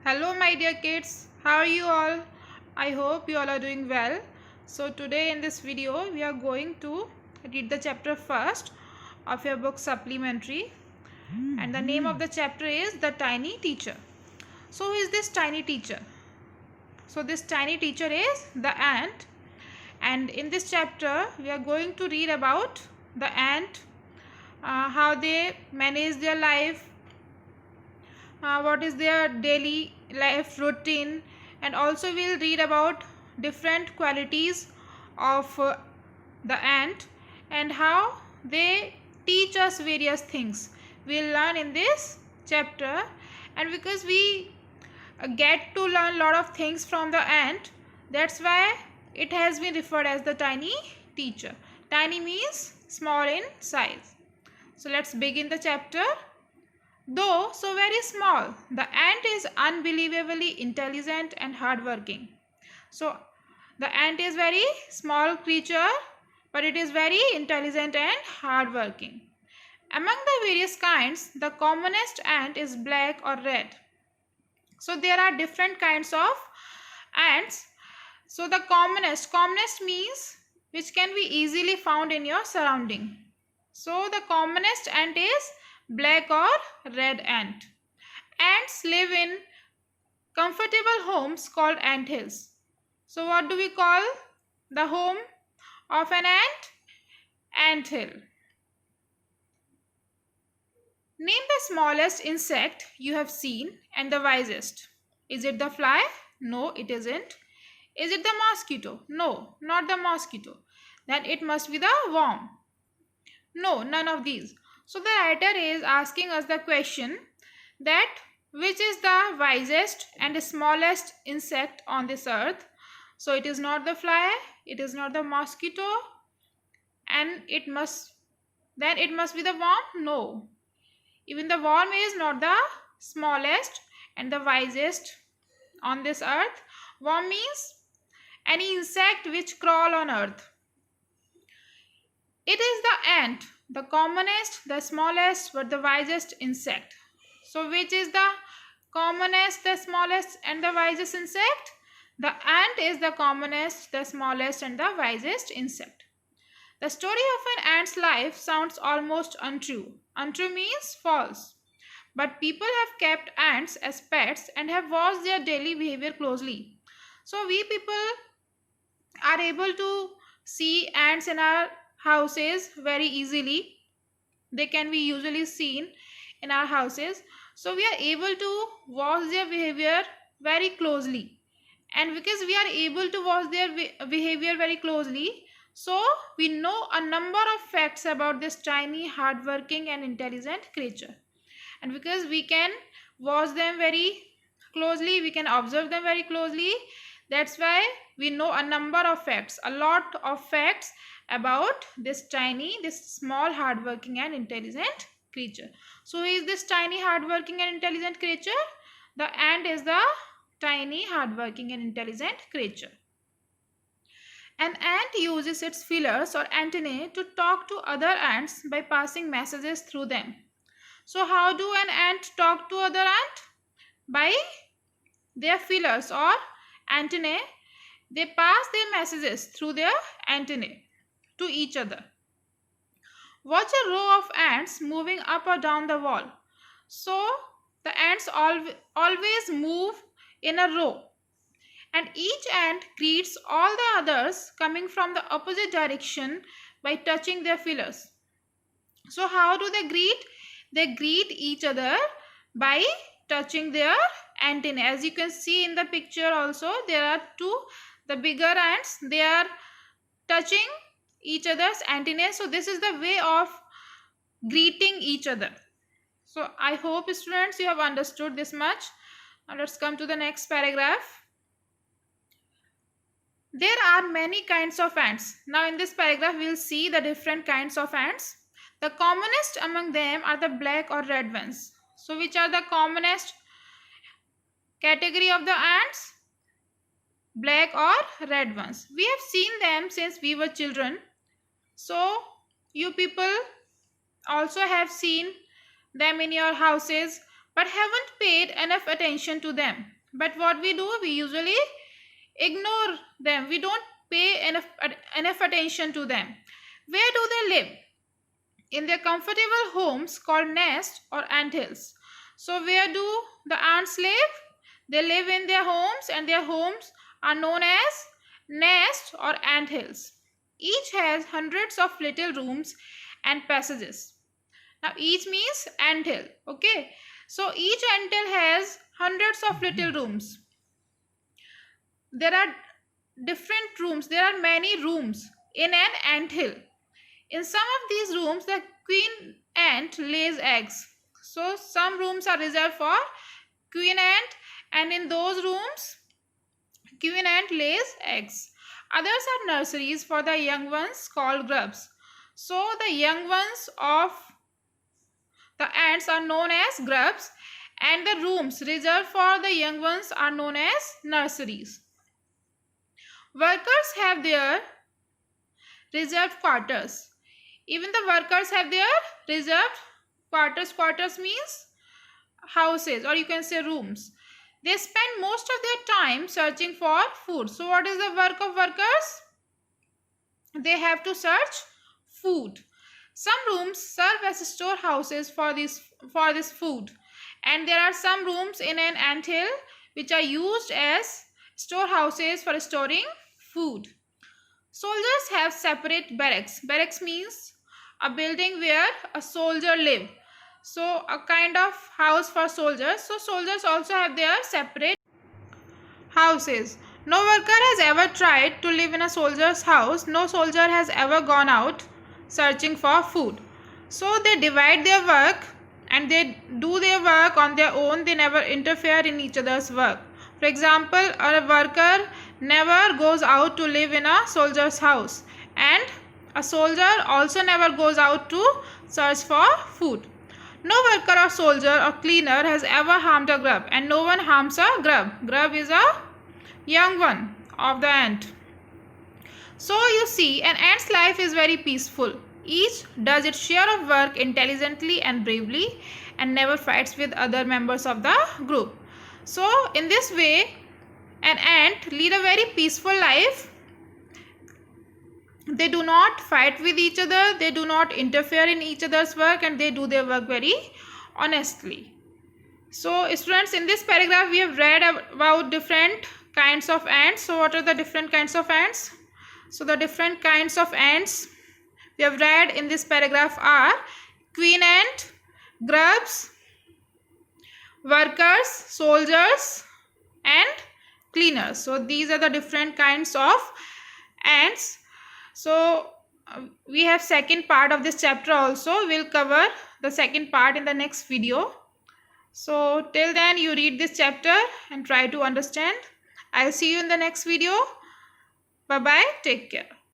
Hello my dear kids, how are you all? I hope you all are doing well. So today in this video we are going to read the chapter first of your book Supplementary, and the name of the chapter is The Tiny Teacher. So who is this tiny teacher? So this tiny teacher is the ant, and in this chapter we are going to read about the ant, how they manage their life, what is their daily life routine, and also we'll read about different qualities of the ant and how they teach us various things we'll learn in this chapter. And because we get to learn a lot of things from the ant, that's why it has been referred as the tiny teacher. Tiny means small in size. So let's begin the chapter. Though so very small, the ant is unbelievably intelligent and hardworking. So the ant is very small creature, but it is very intelligent and hardworking. Among the various kinds, the commonest ant is black or red. So there are different kinds of ants. So the commonest means which can be easily found in your surrounding. So the commonest ant is black or red ant. Ants live in comfortable homes called ant hills. So what do we call the home of an ant? Ant hill. Name the smallest insect you have seen and the wisest. Is it the fly? No, it isn't. Is it the mosquito? No, not the mosquito. Then it must be the worm. No, none of these. So the writer is asking us the question that which is the wisest and smallest insect on this earth. So it is not the fly, it is not the mosquito, and it must be the worm. No, even the worm is not the smallest and the wisest on this earth. Worm means any insect which crawl on earth. It is the ant, the commonest, the smallest, but the wisest insect. So which is the commonest, the smallest, and the wisest insect? The ant is the commonest, the smallest, and the wisest insect. The story of an ant's life sounds almost untrue. Untrue means false. But people have kept ants as pets and have watched their daily behavior closely. So we people are able to see ants in our houses very easily. They can be usually seen in our houses. So we are able to watch their behavior very closely. And because we are able to watch their behavior very closely, so we know a number of facts about this tiny, hardworking and intelligent creature. And because we can watch them very closely, we can observe them very closely, that's why we know a number of facts, a lot of facts about this small, hardworking and intelligent creature. So who is this tiny, hardworking and intelligent creature? The ant is the tiny, hardworking and intelligent creature. An ant uses its feelers or antennae to talk to other ants by passing messages through them. So how do an ant talk to other ant? By their feelers or antennae. They pass their messages through their antennae to each other. Watch a row of ants moving up or down the wall. So the ants always move in a row, and each ant greets all the others coming from the opposite direction by touching their feelers. So how do they greet? They greet each other by touching their antennae. As you can see in the picture also, there are two, the bigger ants, they are touching each other's antennae. So this is the way of greeting each other. So I hope students you have understood this much. Now let's come to the next paragraph. There are many kinds of ants. Now in this paragraph we will see the different kinds of ants. The commonest among them are the black or red ones. So which are the commonest category of the ants? Black or red ones. We have seen them since we were children. So you people also have seen them in your houses but haven't paid enough attention to them. But what we do, we usually ignore them. We don't pay enough attention to them. Where do they live? In their comfortable homes called nests or anthills. So where do the ants live? They live in their homes, and their homes are known as nests or anthills. Each has hundreds of little rooms and passages. Now each means anthill. Okay. So each anthill has hundreds of little rooms. There are different rooms. There are many rooms in an anthill. In some of these rooms, the queen ant lays eggs. So some rooms are reserved for queen ant, and in those rooms, queen ant lays eggs. Others are nurseries for the young ones called grubs. So the young ones of the ants are known as grubs, and the rooms reserved for the young ones are known as nurseries. Workers have their reserved quarters. Even the workers have their reserved quarters. Quarters means houses, or you can say rooms. They spend most of their time searching for food. So what is the work of workers? They have to search food. Some rooms serve as storehouses for this food, and there are some rooms in an anthill which are used as storehouses for storing food. Soldiers have separate barracks. Barracks means a building where a soldier live. So a kind of house for soldiers. So soldiers also have their separate houses. No worker has ever tried to live in a soldier's house. No soldier has ever gone out searching for food. So they divide their work, and they do their work on their own. They never interfere in each other's work. For example, a worker never goes out to live in a soldier's house, and a soldier also never goes out to search for food. No worker or soldier or cleaner has ever harmed a grub, and no one harms a grub. Grub is a young one of the ant. So you see, an ant's life is very peaceful. Each does its share of work intelligently and bravely, and never fights with other members of the group. So in this way, an ant lead a very peaceful life. They do not fight with each other, they do not interfere in each other's work, and they do their work very honestly. So students, in this paragraph we have read about different kinds of ants. So what are the different kinds of ants? So the different kinds of ants we have read in this paragraph are queen ant, grubs, workers, soldiers, and cleaners. So these are the different kinds of ants. So we have second part of this chapter also. We'll cover the second part in the next video. So till then, you read this chapter and try to understand. I'll see you in the next video. Bye bye. Take care.